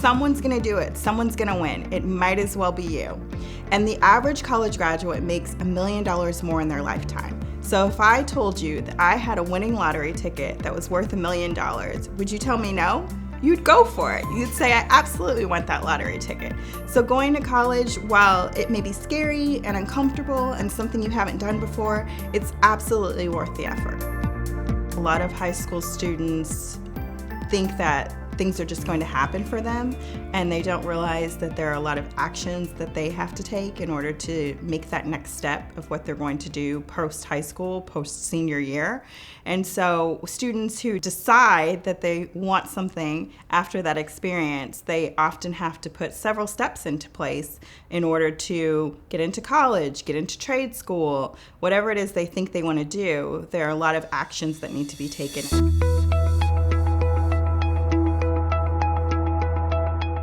someone's gonna do it, someone's gonna win. It might as well be you. And the average college graduate makes $1 million more in their lifetime. So if I told you that I had a winning lottery ticket that was worth $1 million, would you tell me no? You'd go for it. You'd say, I absolutely want that lottery ticket. So going to college, while it may be scary and uncomfortable and something you haven't done before, it's absolutely worth the effort. A lot of high school students think that things are just going to happen for them, and they don't realize that there are a lot of actions that they have to take in order to make that next step of what they're going to do post-high school, post-senior year. And so students who decide that they want something after that experience, they often have to put several steps into place in order to get into college, get into trade school, whatever it is they think they want to do. There are a lot of actions that need to be taken.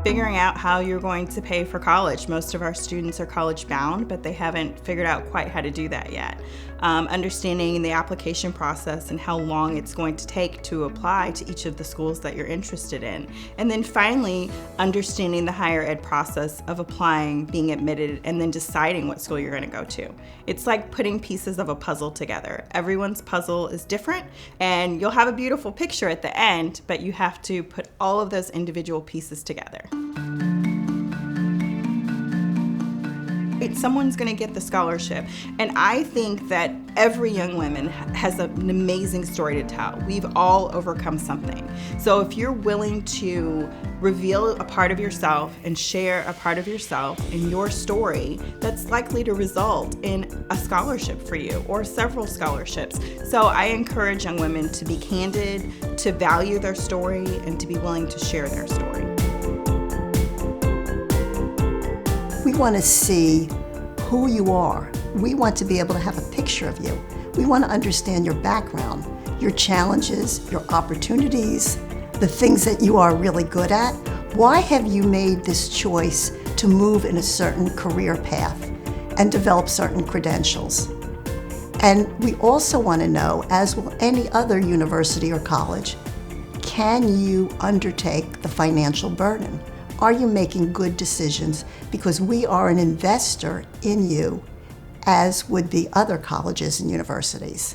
Figuring out how you're going to pay for college. Most of our students are college bound, but they haven't figured out quite how to do that yet. Understanding the application process and how long it's going to take to apply to each of the schools that you're interested in. And then finally, understanding the higher ed process of applying, being admitted, and then deciding what school you're going to go to. It's like putting pieces of a puzzle together. Everyone's puzzle is different, and you'll have a beautiful picture at the end, but you have to put all of those individual pieces together. Someone's going to get the scholarship, and I think that every young woman has an amazing story to tell. We've all overcome something. So if you're willing to reveal a part of yourself and share a part of yourself in your story, that's likely to result in a scholarship for you or several scholarships. So I encourage young women to be candid, to value their story, and to be willing to share their story. We want to see who you are. We want to be able to have a picture of you. We want to understand your background, your challenges, your opportunities, the things that you are really good at. Why have you made this choice to move in a certain career path and develop certain credentials? And we also want to know, as will any other university or college, can you undertake the financial burden? Are you making good decisions? Because we are an investor in you, as would be other colleges and universities.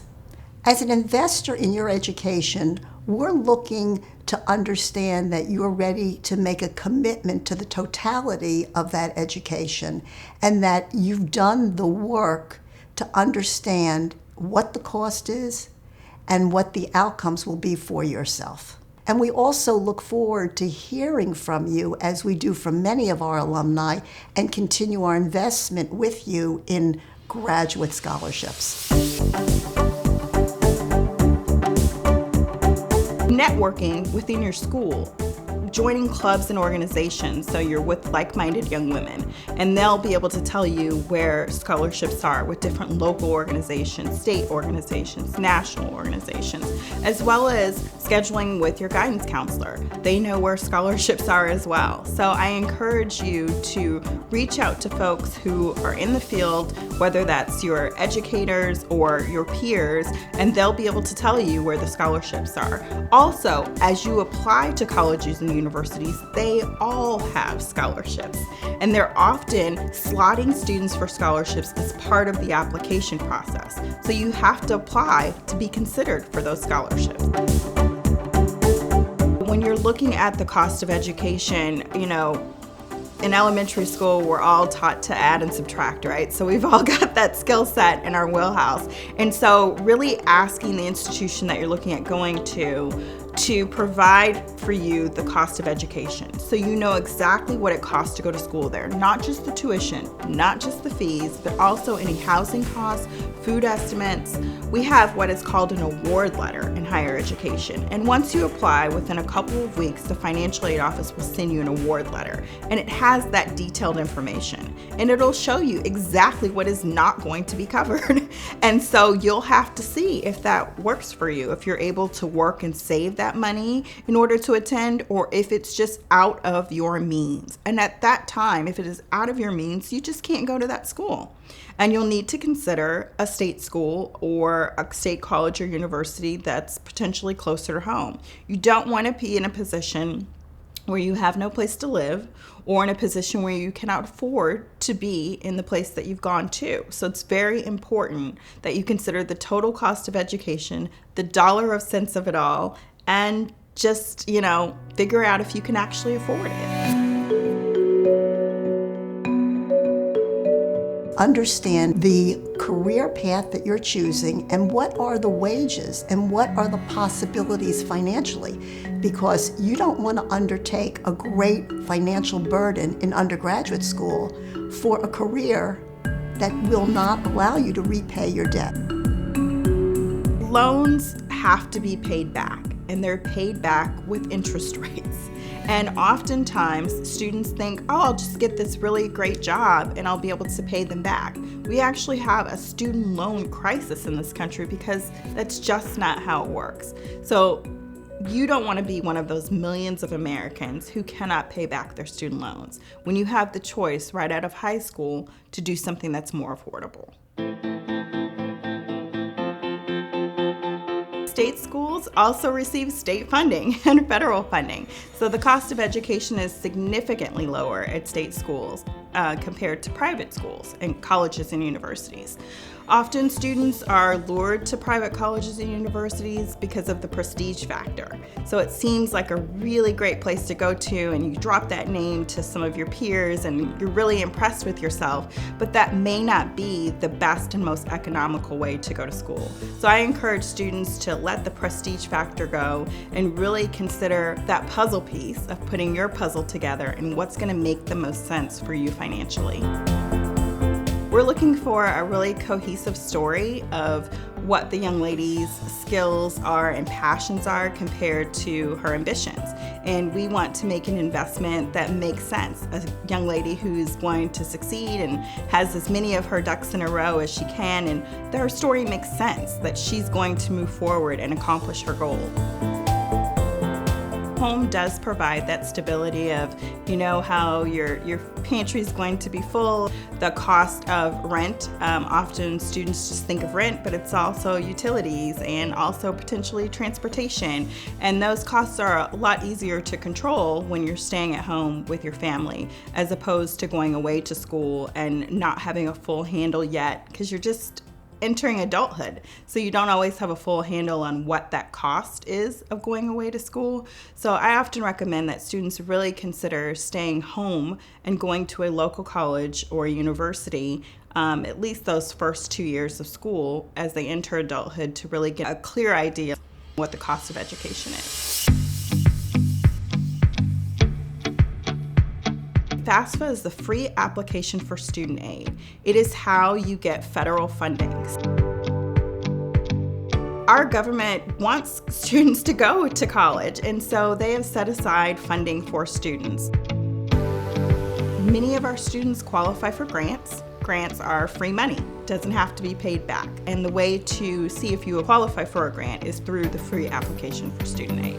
As an investor in your education, we're looking to understand that you're ready to make a commitment to the totality of that education, and that you've done the work to understand what the cost is and what the outcomes will be for yourself. And we also look forward to hearing from you, as we do from many of our alumni, and continue our investment with you in graduate scholarships. Networking within your school, joining clubs and organizations so you're with like-minded young women, and they'll be able to tell you where scholarships are with different local organizations, state organizations, national organizations, as well as scheduling with your guidance counselor. They know where scholarships are as well. So I encourage you to reach out to folks who are in the field, whether that's your educators or your peers, and they'll be able to tell you where the scholarships are. Also, as you apply to colleges and universities, they all have scholarships, and they're often slotting students for scholarships as part of the application process. So you have to apply to be considered for those scholarships. When you're looking at the cost of education, in elementary school, we're all taught to add and subtract, right? So we've all got that skill set in our wheelhouse. And so really asking the institution that you're looking at going to provide for you the cost of education. So you know exactly what it costs to go to school there. Not just the tuition, not just the fees, but also any housing costs, food estimates. We have what is called an award letter in higher education. And once you apply, within a couple of weeks, the financial aid office will send you an award letter. And it has that detailed information. And it'll show you exactly what is not going to be covered. And so you'll have to see if that works for you, if you're able to work and save that money in order to attend, or if it's just out of your means. And at that time, if it is out of your means, you just can't go to that school. And you'll need to consider a state school or a state college or university that's potentially closer to home. You don't want to be in a position where you have no place to live, or in a position where you cannot afford to be in the place that you've gone to. So it's very important that you consider the total cost of education, the dollar of cents of it all, and just, figure out if you can actually afford it. Understand the career path that you're choosing and what are the wages and what are the possibilities financially, because you don't want to undertake a great financial burden in undergraduate school for a career that will not allow you to repay your debt. Loans have to be paid back, and they're paid back with interest rates. And oftentimes, students think, I'll just get this really great job and I'll be able to pay them back. We actually have a student loan crisis in this country because that's just not how it works. So you don't want to be one of those millions of Americans who cannot pay back their student loans when you have the choice right out of high school to do something that's more affordable. State schools also receive state funding and federal funding. So the cost of education is significantly lower at state schools compared to private schools and colleges and universities. Often students are lured to private colleges and universities because of the prestige factor. So it seems like a really great place to go to, and you drop that name to some of your peers and you're really impressed with yourself, but that may not be the best and most economical way to go to school. So I encourage students to let the prestige factor go and really consider that puzzle piece of putting your puzzle together and what's going to make the most sense for you financially. We're looking for a really cohesive story of what the young lady's skills are and passions are compared to her ambitions. And we want to make an investment that makes sense. A young lady who's going to succeed and has as many of her ducks in a row as she can, and that her story makes sense, that she's going to move forward and accomplish her goal. Home does provide that stability of, how your pantry is going to be full. The cost of rent, often students just think of rent, but it's also utilities and also potentially transportation. And those costs are a lot easier to control when you're staying at home with your family, as opposed to going away to school and not having a full handle yet, because you're just entering adulthood. So you don't always have a full handle on what that cost is of going away to school. So I often recommend that students really consider staying home and going to a local college or university, at least those first 2 years of school as they enter adulthood, to really get a clear idea of what the cost of education is. FAFSA is the free application for student aid. It is how you get federal funding. Our government wants students to go to college, and so they have set aside funding for students. Many of our students qualify for grants. Grants are free money, doesn't have to be paid back. And the way to see if you qualify for a grant is through the free application for student aid.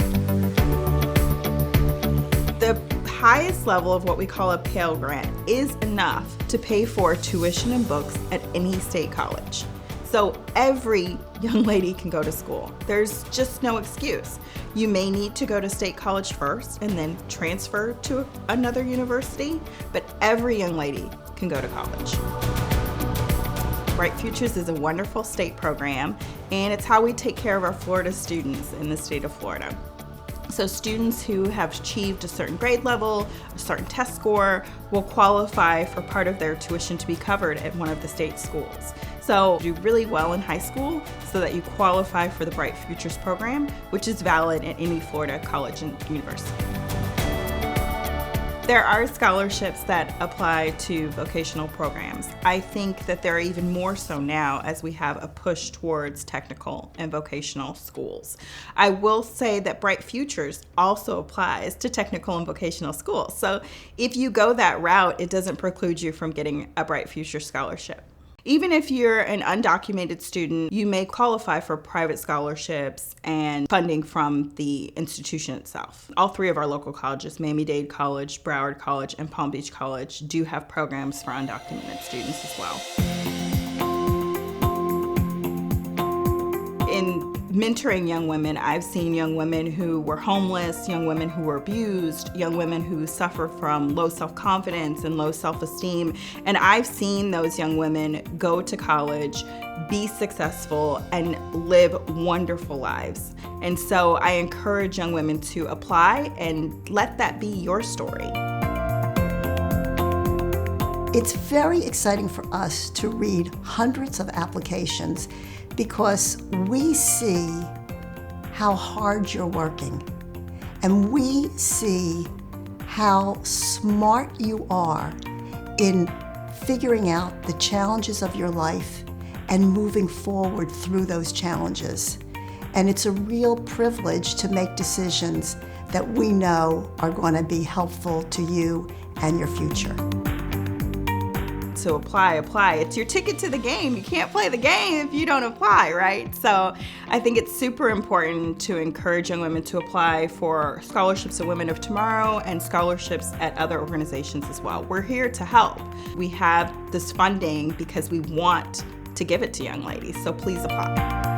The highest level of what we call a Pell Grant is enough to pay for tuition and books at any state college. So every young lady can go to school. There's just no excuse. You may need to go to state college first and then transfer to another university, but every young lady can go to college. Bright Futures is a wonderful state program, and it's how we take care of our Florida students in the state of Florida. So students who have achieved a certain grade level, a certain test score, will qualify for part of their tuition to be covered at one of the state schools. So do really well in high school so that you qualify for the Bright Futures program, which is valid at any Florida college and university. There are scholarships that apply to vocational programs. I think that there are even more so now as we have a push towards technical and vocational schools. I will say that Bright Futures also applies to technical and vocational schools. So if you go that route, it doesn't preclude you from getting a Bright Futures scholarship. Even if you're an undocumented student, you may qualify for private scholarships and funding from the institution itself. All three of our local colleges, Miami-Dade College, Broward College, and Palm Beach College, do have programs for undocumented students as well. In mentoring young women, I've seen young women who were homeless, young women who were abused, young women who suffer from low self-confidence and low self-esteem. And I've seen those young women go to college, be successful, and live wonderful lives. And so I encourage young women to apply and let that be your story. It's very exciting for us to read hundreds of applications because we see how hard you're working, and we see how smart you are in figuring out the challenges of your life and moving forward through those challenges. And it's a real privilege to make decisions that we know are going to be helpful to you and your future. So apply. It's your ticket to the game. You can't play the game if you don't apply, right? So I think it's super important to encourage young women to apply for scholarships at Women of Tomorrow and scholarships at other organizations as well. We're here to help. We have this funding because we want to give it to young ladies, so please apply.